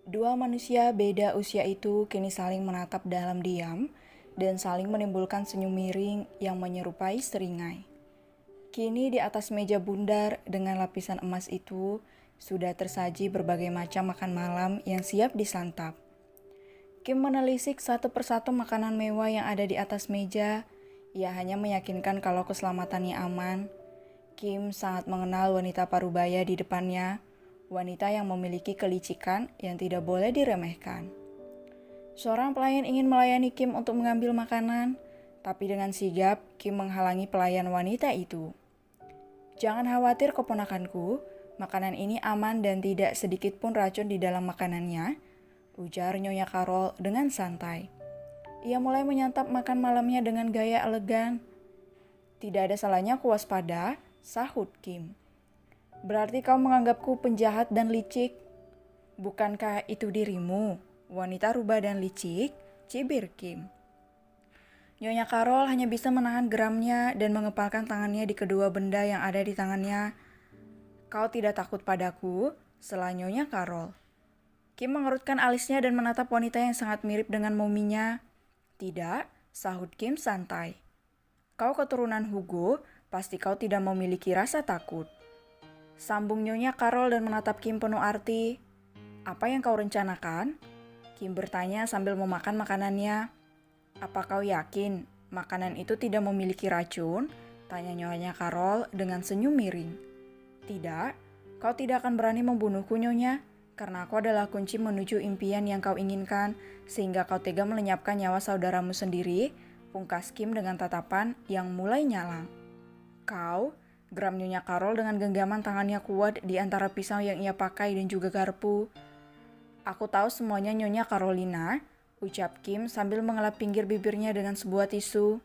Dua manusia beda usia itu kini saling menatap dalam diam dan saling menimbulkan senyum miring yang menyerupai seringai. Kini di atas meja bundar dengan lapisan emas itu sudah tersaji berbagai macam makan malam yang siap disantap. Kim menelisik satu persatu makanan mewah yang ada di atas meja. Ia hanya meyakinkan kalau keselamatannya aman. Kim sangat mengenal wanita parubaya di depannya, wanita yang memiliki kelicikan yang tidak boleh diremehkan. Seorang pelayan ingin melayani Kim untuk mengambil makanan, tapi dengan sigap Kim menghalangi pelayan wanita itu. "Jangan khawatir keponakanku, makanan ini aman dan tidak sedikit pun racun di dalam makanannya," ujar Nyonya Carol dengan santai. Ia mulai menyantap makan malamnya dengan gaya elegan. "Tidak ada salahnya aku waspada," sahut Kim. "Berarti kau menganggapku penjahat dan licik? Bukankah itu dirimu, wanita rubah dan licik?" cibir Kim. Nyonya Carol hanya bisa menahan geramnya dan mengepalkan tangannya di kedua benda yang ada di tangannya. "Kau tidak takut padaku?" sela Nyonya Carol. Kim mengerutkan alisnya dan menatap wanita yang sangat mirip dengan mominya. "Tidak," sahut Kim santai. "Kau keturunan Hugo, pasti kau tidak memiliki rasa takut," sambung Nyonya Carol dan menatap Kim penuh arti. "Apa yang kau rencanakan?" Kim bertanya sambil memakan makanannya. "Apa kau yakin makanan itu tidak memiliki racun?" tanya Nyonya Carol dengan senyum miring. "Tidak, kau tidak akan berani membunuhku, Nyonya, karena aku adalah kunci menuju impian yang kau inginkan, sehingga kau tega melenyapkan nyawa saudaramu sendiri," pungkas Kim dengan tatapan yang mulai nyalang. "Kau?" geram Nyonya Carol dengan genggaman tangannya kuat di antara pisau yang ia pakai dan juga garpu. "Aku tahu semuanya, Nyonya Carolina," ucap Kim sambil mengelap pinggir bibirnya dengan sebuah tisu.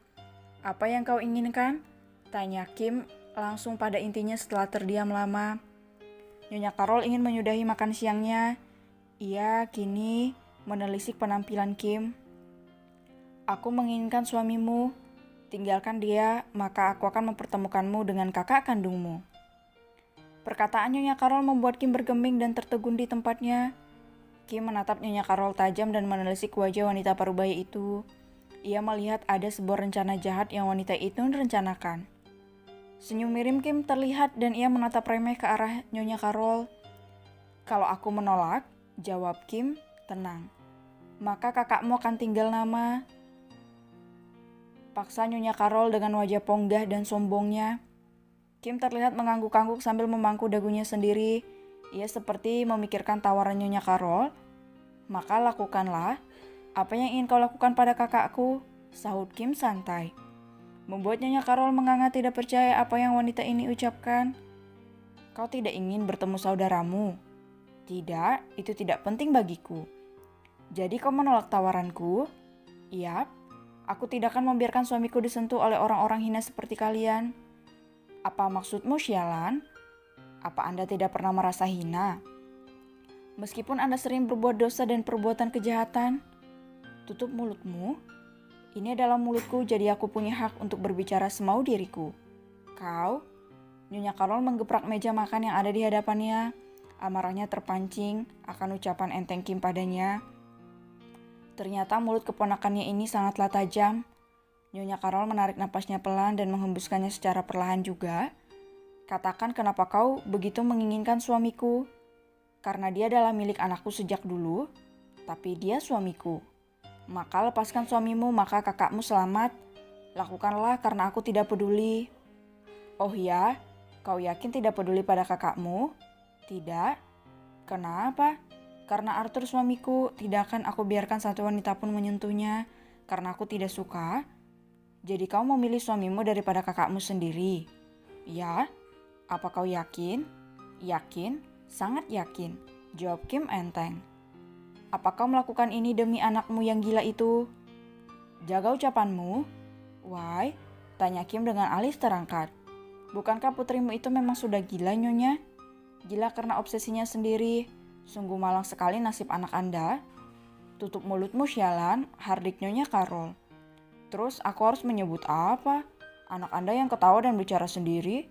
"Apa yang kau inginkan?" tanya Kim langsung pada intinya setelah terdiam lama. Nyonya Carol ingin menyudahi makan siangnya. Ia kini menelisik penampilan Kim. "Aku menginginkan suamimu. Tinggalkan dia, maka aku akan mempertemukanmu dengan kakak kandungmu." Perkataan Nyonya Carol membuat Kim bergeming dan tertegun di tempatnya. Kim menatap Nyonya Carol tajam dan menelisik wajah wanita parubaya itu. Ia melihat ada sebuah rencana jahat yang wanita itu rencanakan. Senyum miring Kim terlihat dan ia menatap remeh ke arah Nyonya Carol. "Kalau aku menolak," jawab Kim, tenang, "maka kakakmu akan tinggal nama," paksa Nyonya Carol dengan wajah ponggah dan sombongnya. Kim terlihat mengangguk-angguk sambil memangku dagunya sendiri. Ia seperti memikirkan tawaran Nyonya Carol. "Maka lakukanlah apa yang ingin kau lakukan pada kakakku," sahut Kim santai. Membuat Nyonya Carol menganga tidak percaya apa yang wanita ini ucapkan. "Kau tidak ingin bertemu saudaramu?" "Tidak, itu tidak penting bagiku." "Jadi kau menolak tawaranku?" "Yap, aku tidak akan membiarkan suamiku disentuh oleh orang-orang hina seperti kalian." "Apa maksudmu, sialan? Apa Anda tidak pernah merasa hina? Meskipun Anda sering berbuat dosa dan perbuatan kejahatan?" "Tutup mulutmu. Ini adalah mulutku, jadi aku punya hak untuk berbicara semau diriku." "Kau?" Nyonya Carol menggeprak meja makan yang ada di hadapannya. Amarahnya terpancing akan ucapan enteng Kim padanya. Ternyata mulut keponakannya ini sangatlah tajam. Nyonya Carol menarik napasnya pelan dan menghembuskannya secara perlahan juga. "Katakan kenapa kau begitu menginginkan suamiku?" "Karena dia adalah milik anakku sejak dulu, tapi dia suamiku." "Maka lepaskan suamimu, maka kakakmu selamat. Lakukanlah karena aku tidak peduli." "Oh ya, kau yakin tidak peduli pada kakakmu?" "Tidak." "Kenapa?" "Karena Arthur suamiku, tidak akan aku biarkan satu wanita pun menyentuhnya, karena aku tidak suka." "Jadi kau memilih suamimu daripada kakakmu sendiri?" "Ya." "Apa kau yakin?" "Yakin, sangat yakin," jawab Kim enteng. "Apa kau melakukan ini demi anakmu yang gila itu?" "Jaga ucapanmu." "Why? Tanya Kim dengan alis terangkat. Bukankah putrimu itu memang sudah gila, Nyonya? Gila karena obsesinya sendiri. Sungguh malang sekali nasib anak Anda. Tutup mulutmu, sialan, hardik Nyonya Carol. Terus aku harus menyebut apa? Anak Anda yang ketawa dan bicara sendiri?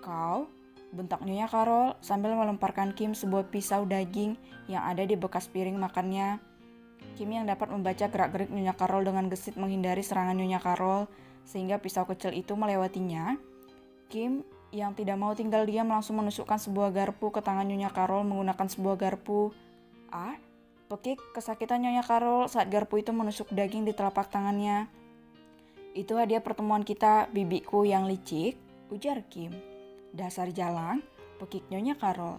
Kau? Bentak Nyonya Carol sambil melemparkan Kim sebuah pisau daging yang ada di bekas piring makannya. Kim yang dapat membaca gerak-gerik Nyonya Carol dengan gesit menghindari serangan Nyonya Carol sehingga pisau kecil itu melewatinya. Kim yang tidak mau tinggal diam langsung menusukkan sebuah garpu ke tangan Nyonya Carol menggunakan sebuah garpu. Pekik kesakitan Nyonya Carol saat garpu itu menusuk daging di telapak tangannya. Itu hadiah pertemuan kita, bibiku yang licik, ujar Kim. Dasar jalang, pekik Nyonya Carol.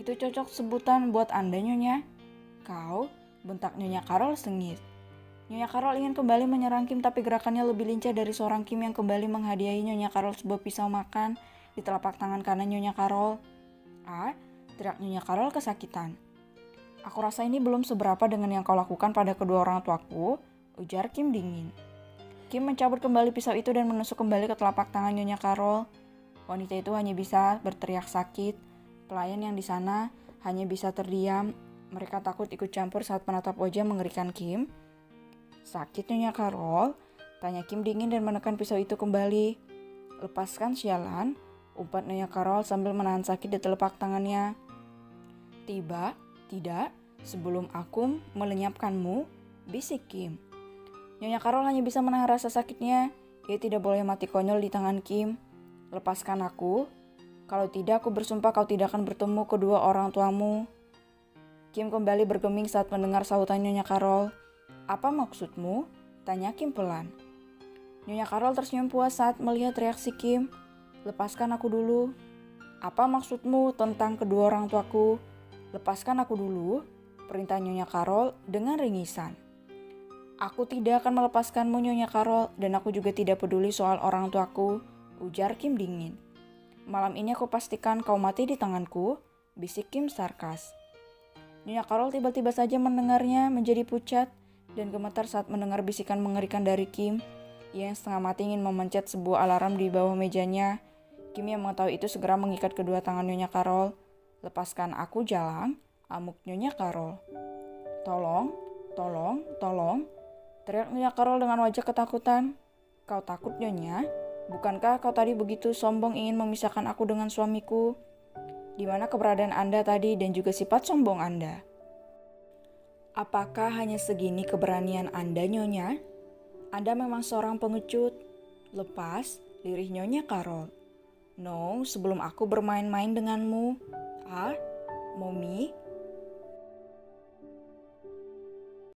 Itu cocok sebutan buat Anda, Nyonya. Kau, bentak Nyonya Carol sengit. Nyonya Carol ingin kembali menyerang Kim tapi gerakannya lebih lincah dari seorang Kim yang kembali menghadiahi Nyonya Carol sebuah pisau makan di telapak tangan kanan Nyonya Carol. Teriak Nyonya Carol kesakitan. Aku rasa ini belum seberapa dengan yang kau lakukan pada kedua orang tuaku, ujar Kim dingin. Kim mencabut kembali pisau itu dan menusuk kembali ke telapak tangan Nyonya Carol. Wanita itu hanya bisa berteriak sakit. Pelayan yang di sana hanya bisa terdiam. Mereka takut ikut campur saat menatap wajah mengerikan Kim. Sakit Nyonya Carol? Tanya Kim dingin dan menekan pisau itu kembali. Lepaskan sialan, umpat Nyonya Carol sambil menahan sakit di telapak tangannya. Tidak, sebelum aku melenyapkanmu, bisik Kim. Nyonya Carol hanya bisa menahan rasa sakitnya. Ia tidak boleh mati konyol di tangan Kim. Lepaskan aku. Kalau tidak, aku bersumpah kau tidak akan bertemu kedua orang tuamu. Kim kembali bergeming saat mendengar sahutan Nyonya Carol. Apa maksudmu? Tanya Kim pelan. Nyonya Carol tersenyum puas saat melihat reaksi Kim. Lepaskan aku dulu. Apa maksudmu tentang kedua orang tuaku? Lepaskan aku dulu, perintah Nyonya Carol dengan ringisan. Aku tidak akan melepaskanmu Nyonya Carol dan aku juga tidak peduli soal orang tuaku, ujar Kim dingin. Malam ini aku pastikan kau mati di tanganku, bisik Kim sarkas. Nyonya Carol tiba-tiba saja mendengarnya menjadi pucat dan gemetar saat mendengar bisikan mengerikan dari Kim. Ia yang setengah mati ingin memencet sebuah alarm di bawah mejanya. Kim yang mengetahui itu segera mengikat kedua tangan Nyonya Carol. Lepaskan aku jalang, amuk Nyonya Carol. Tolong, teriak Nyonya Carol dengan wajah ketakutan. Kau takut Nyonya? Bukankah kau tadi begitu sombong ingin memisahkan aku dengan suamiku? Di mana keberadaan Anda tadi dan juga sifat sombong Anda? Apakah hanya segini keberanian Anda Nyonya? Anda memang seorang pengecut. Lepas, lirih Nyonya Carol. No, sebelum aku bermain-main denganmu. Mommy,